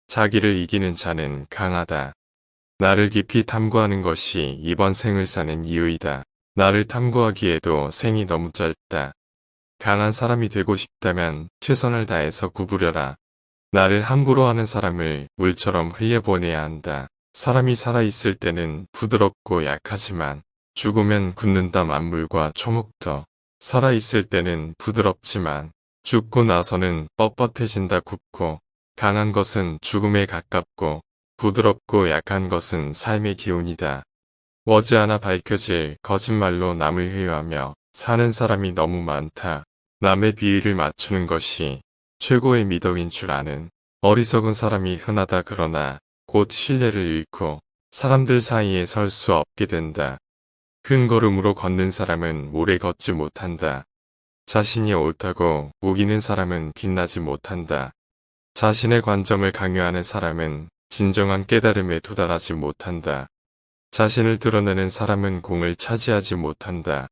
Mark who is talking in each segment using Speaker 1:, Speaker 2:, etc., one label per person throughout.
Speaker 1: 자기를 이기는 자는 강하다. 나를 깊이 탐구하는 것이 이번 생을 사는 이유이다. 나를 탐구하기에도 생이 너무 짧다. 강한 사람이 되고 싶다면 최선을 다해서 구부려라. 나를 함부로 하는 사람을 물처럼 흘려보내야 한다. 사람이 살아있을 때는 부드럽고 약하지만 죽으면 굳는다. 만물과 초목도 살아있을 때는 부드럽지만 죽고 나서는 뻣뻣해진다. 굽고 강한 것은 죽음에 가깝고 부드럽고 약한 것은 삶의 기운이다. 머지않아 밝혀질 거짓말로 남을 회유하며 사는 사람이 너무 많다. 남의 비위를 맞추는 것이 최고의 미덕인 줄 아는 어리석은 사람이 흔하다. 그러나 곧 신뢰를 잃고 사람들 사이에 설 수 없게 된다. 큰 걸음으로 걷는 사람은 오래 걷지 못한다. 자신이 옳다고 우기는 사람은 빛나지 못한다. 자신의 관점을 강요하는 사람은 진정한 깨달음에 도달하지 못한다. 자신을 드러내는 사람은 공을 차지하지 못한다.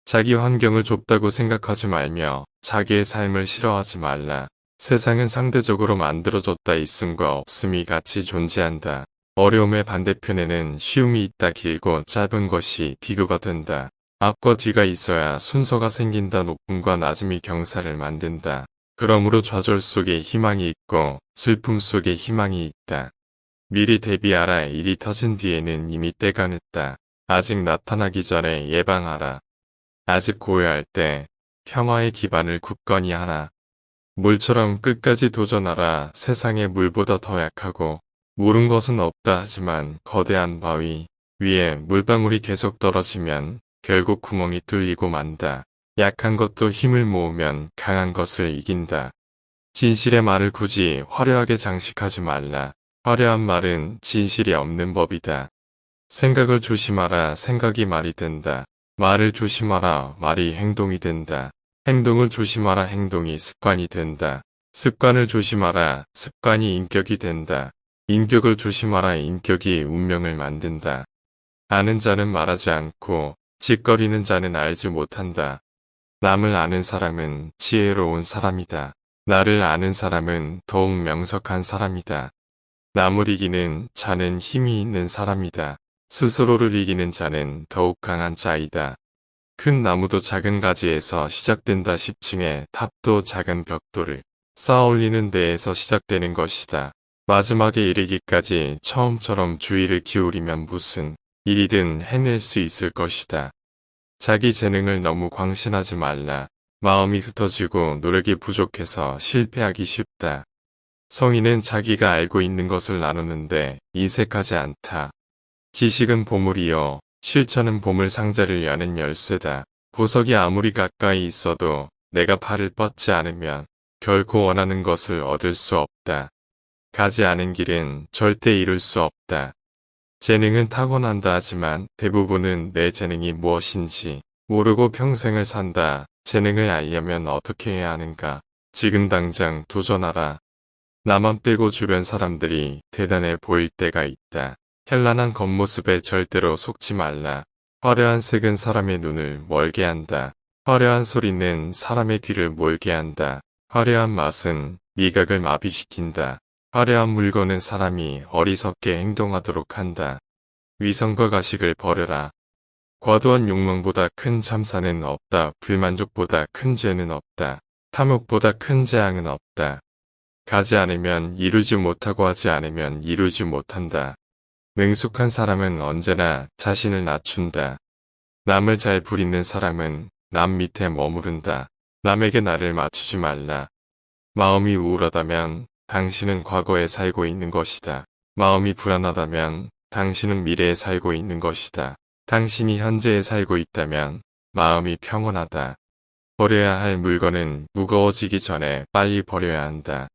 Speaker 1: 자기 환경을 좁다고 생각하지 말며 자기의 삶을 싫어하지 말라. 세상은 상대적으로 만들어졌다. 있음과 없음이 같이 존재한다. 어려움의 반대편에는 쉬움이 있다. 길고 짧은 것이 비교가 된다. 앞과 뒤가 있어야 순서가 생긴다. 높음과 낮음이 경사를 만든다. 그러므로 좌절 속에 희망이 있고 슬픔 속에 희망이 있다. 미리 대비하라. 일이 터진 뒤에는 이미 때가 늦다. 아직 나타나기 전에 예방하라. 아직 고요할 때 평화의 기반을 굳건히 하라. 물처럼 끝까지 도전하라. 세상에 물보다 더 약하고 모른 것은 없다. 하지만 거대한 바위 위에 물방울이 계속 떨어지면 결국 구멍이 뚫리고 만다. 약한 것도 힘을 모으면 강한 것을 이긴다. 진실의 말을 굳이 화려하게 장식하지 말라. 화려한 말은 진실이 없는 법이다. 생각을 조심하라. 생각이 말이 된다. 말을 조심하라. 말이 행동이 된다. 행동을 조심하라. 행동이 습관이 된다. 습관을 조심하라. 습관이 인격이 된다. 인격을 조심하라. 인격이 운명을 만든다. 아는 자는 말하지 않고 짓거리는 자는 알지 못한다. 남을 아는 사람은 지혜로운 사람이다. 나를 아는 사람은 더욱 명석한 사람이다. 남을 이기는 자는 힘이 있는 사람이다. 스스로를 이기는 자는 더욱 강한 자이다. 큰 나무도 작은 가지에서 시작된다. 10층의 탑도 작은 벽돌을 쌓아올리는 데에서 시작되는 것이다. 마지막에 이르기까지 처음처럼 주의를 기울이면 무슨 일이든 해낼 수 있을 것이다. 자기 재능을 너무 광신하지 말라. 마음이 흩어지고 노력이 부족해서 실패하기 쉽다. 성인은 자기가 알고 있는 것을 나누는데 인색하지 않다. 지식은 보물이요. 실천은 보물 상자를 여는 열쇠다. 보석이 아무리 가까이 있어도 내가 발을 뻗지 않으면 결코 원하는 것을 얻을 수 없다. 가지 않은 길은 절대 이룰 수 없다. 재능은 타고난다 하지만 대부분은 내 재능이 무엇인지 모르고 평생을 산다. 재능을 알려면 어떻게 해야 하는가? 지금 당장 도전하라. 나만 빼고 주변 사람들이 대단해 보일 때가 있다. 현란한 겉모습에 절대로 속지 말라. 화려한 색은 사람의 눈을 멀게 한다. 화려한 소리는 사람의 귀를 몰게 한다. 화려한 맛은 미각을 마비시킨다. 화려한 물건은 사람이 어리석게 행동하도록 한다. 위선과 가식을 버려라. 과도한 욕망보다 큰 참사는 없다. 불만족보다 큰 죄는 없다. 탐욕보다 큰 재앙은 없다. 가지 않으면 이루지 못하고 하지 않으면 이루지 못한다. 능숙한 사람은 언제나 자신을 낮춘다. 남을 잘 부리는 사람은 남 밑에 머무른다. 남에게 나를 맞추지 말라. 마음이 우울하다면 당신은 과거에 살고 있는 것이다. 마음이 불안하다면 당신은 미래에 살고 있는 것이다. 당신이 현재에 살고 있다면 마음이 평온하다. 버려야 할 물건은 무거워지기 전에 빨리 버려야 한다.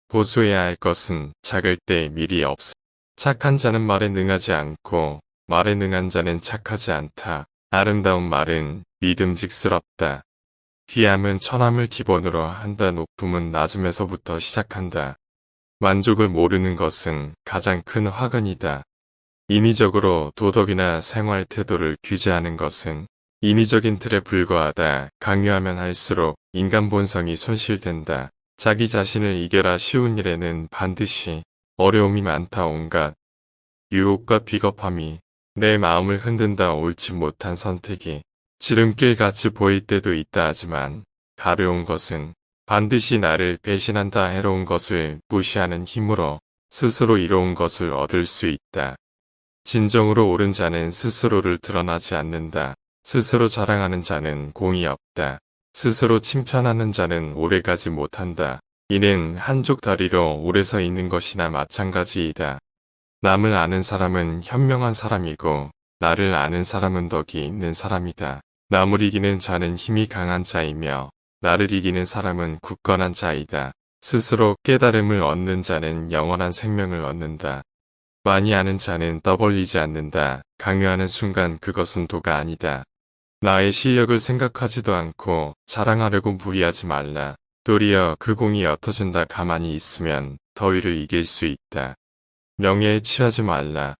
Speaker 1: 보수해야 할 것은 작을 때 미리 없어. 착한 자는 말에 능하지 않고 말에 능한 자는 착하지 않다. 아름다운 말은 믿음직스럽다. 귀함은 천함을 기본으로 한다. 높음은 낮음에서부터 시작한다. 만족을 모르는 것은 가장 큰 화근이다. 인위적으로 도덕이나 생활 태도를 규제하는 것은 인위적인 틀에 불과하다. 강요하면 할수록 인간 본성이 손실된다. 자기 자신을 이겨라. 쉬운 일에는 반드시 어려움이 많다 온갖. 유혹과 비겁함이 내 마음을 흔든다 옳지 못한 선택이 지름길 같이 보일 때도 있다 하지만 가벼운 것은 반드시 나를 배신한다 해로운 것을 무시하는 힘으로 스스로 이로운 것을 얻을 수 있다. 진정으로 옳은 자는 스스로를 드러나지 않는다. 스스로 자랑하는 자는 공이 없다. 스스로 칭찬하는 자는 오래가지 못한다. 이는 한쪽 다리로 오래 서 있는 것이나 마찬가지이다. 남을 아는 사람은 현명한 사람이고 나를 아는 사람은 덕이 있는 사람이다. 남을 이기는 자는 힘이 강한 자이며 나를 이기는 사람은 굳건한 자이다. 스스로 깨달음을 얻는 자는 영원한 생명을 얻는다. 많이 아는 자는 떠벌리지 않는다. 강요하는 순간 그것은 도가 아니다. 나의 실력을 생각하지도 않고 자랑하려고 무리하지 말라. 도리어 그 공이 옅어진다. 가만히 있으면 더위를 이길 수 있다. 명예에 취하지 말라.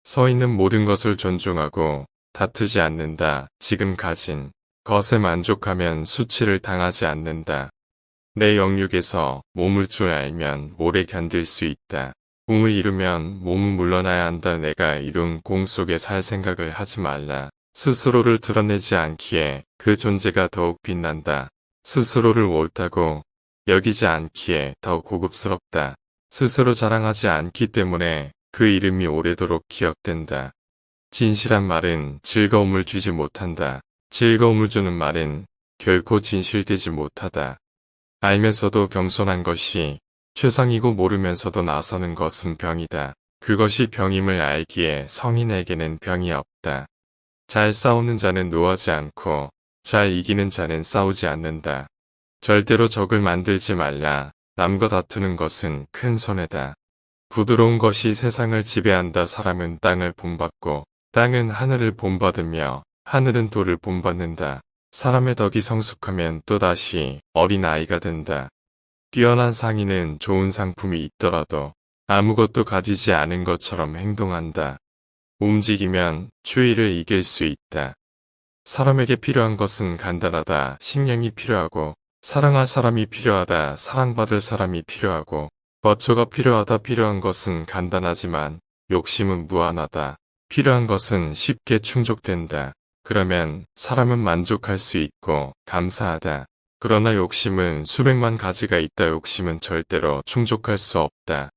Speaker 1: 서 있는 모든 것을 존중하고 다투지 않는다. 지금 가진 것에 만족하면 수치를 당하지 않는다. 내 영역에서 몸을 줄 알면 오래 견딜 수 있다. 공을 이루면 몸은 물러나야 한다. 내가 이룬 공 속에 살 생각을 하지 말라. 스스로를 드러내지 않기에 그 존재가 더욱 빛난다. 스스로를 옳다고 여기지 않기에 더 고급스럽다. 스스로 자랑하지 않기 때문에 그 이름이 오래도록 기억된다. 진실한 말은 즐거움을 주지 못한다. 즐거움을 주는 말은 결코 진실되지 못하다. 알면서도 겸손한 것이 최상이고 모르면서도 나서는 것은 병이다. 그것이 병임을 알기에 성인에게는 병이 없다. 잘 싸우는 자는 노하지 않고 잘 이기는 자는 싸우지 않는다. 절대로 적을 만들지 말라. 남과 다투는 것은 큰 손해다. 부드러운 것이 세상을 지배한다. 사람은 땅을 본받고 땅은 하늘을 본받으며 하늘은 돌을 본받는다. 사람의 덕이 성숙하면 또다시 어린아이가 된다. 뛰어난 상인은 좋은 상품이 있더라도 아무것도 가지지 않은 것처럼 행동한다. 움직이면 추위를 이길 수 있다. 사람에게 필요한 것은 간단하다. 식량이 필요하고 사랑할 사람이 필요하다. 사랑받을 사람이 필요하고 거처가 필요하다. 필요한 것은 간단하지만 욕심은 무한하다. 필요한 것은 쉽게 충족된다. 그러면 사람은 만족할 수 있고 감사하다. 그러나 욕심은 수백만 가지가 있다. 욕심은 절대로 충족할 수 없다.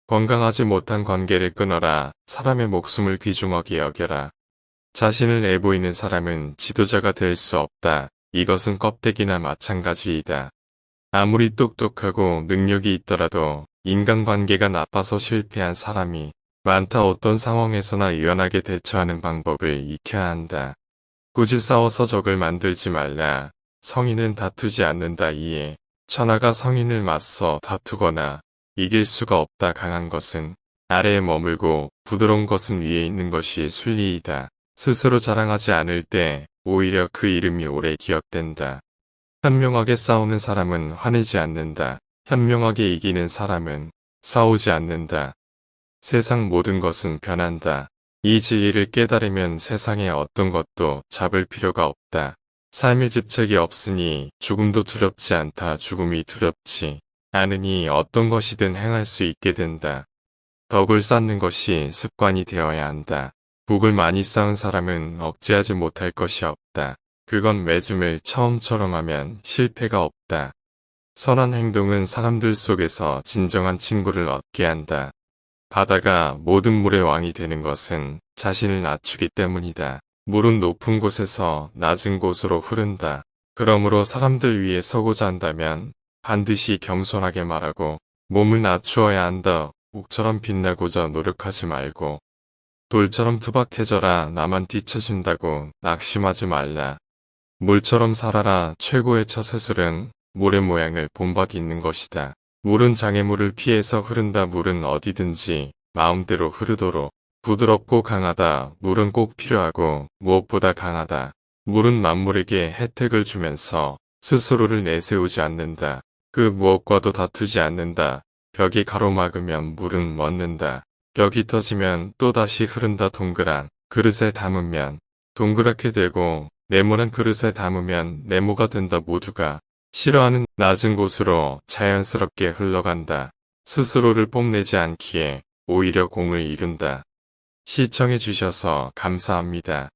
Speaker 1: 건강하지 못한 관계를 끊어라. 사람의 목숨을 귀중하게 여겨라. 자신을 내보이는 사람은 지도자가 될 수 없다. 이것은 껍데기나 마찬가지이다. 아무리 똑똑하고 능력이 있더라도 인간관계가 나빠서 실패한 사람이 많다. 어떤 상황에서나 유연하게 대처하는 방법을 익혀야 한다. 굳이 싸워서 적을 만들지 말라. 성인은 다투지 않는다. 이에 천하가 성인을 맞서 다투거나 이길 수가 없다. 강한 것은 아래에 머물고 부드러운 것은 위에 있는 것이 순리이다. 스스로 자랑하지 않을 때 오히려 그 이름이 오래 기억된다. 현명하게 싸우는 사람은 화내지 않는다. 현명하게 이기는 사람은 싸우지 않는다. 세상 모든 것은 변한다. 이 진리를 깨달으면 세상의 어떤 것도 잡을 필요가 없다. 삶에 집착이 없으니 죽음도 두렵지 않다. 죽음이 두렵지 않으니 어떤 것이든 행할 수 있게 된다. 덕을 쌓는 것이 습관이 되어야 한다. 복을 많이 쌓은 사람은 억제하지 못할 것이 없다. 그건 매짐을 처음처럼 하면 실패가 없다. 선한 행동은 사람들 속에서 진정한 친구를 얻게 한다. 바다가 모든 물의 왕이 되는 것은 자신을 낮추기 때문이다. 물은 높은 곳에서 낮은 곳으로 흐른다. 그러므로 사람들 위에 서고자 한다면 반드시 겸손하게 말하고 몸을 낮추어야 한다. 옥처럼 빛나고자 노력하지 말고 돌처럼 투박해져라. 나만 뒤처진다고 낙심하지 말라. 물처럼 살아라. 최고의 처세술은 물의 모양을 본받는 것이다. 물은 장애물을 피해서 흐른다. 물은 어디든지 마음대로 흐르도록 부드럽고 강하다. 물은 꼭 필요하고 무엇보다 강하다. 물은 만물에게 혜택을 주면서 스스로를 내세우지 않는다. 그 무엇과도 다투지 않는다. 벽이 가로막으면 물은 멎는다. 벽이 터지면 또다시 흐른다. 동그란 그릇에 담으면 동그랗게 되고 네모난 그릇에 담으면 네모가 된다. 모두가 싫어하는 낮은 곳으로 자연스럽게 흘러간다. 스스로를 뽐내지 않기에 오히려 공을 이룬다. 시청해 주셔서 감사합니다.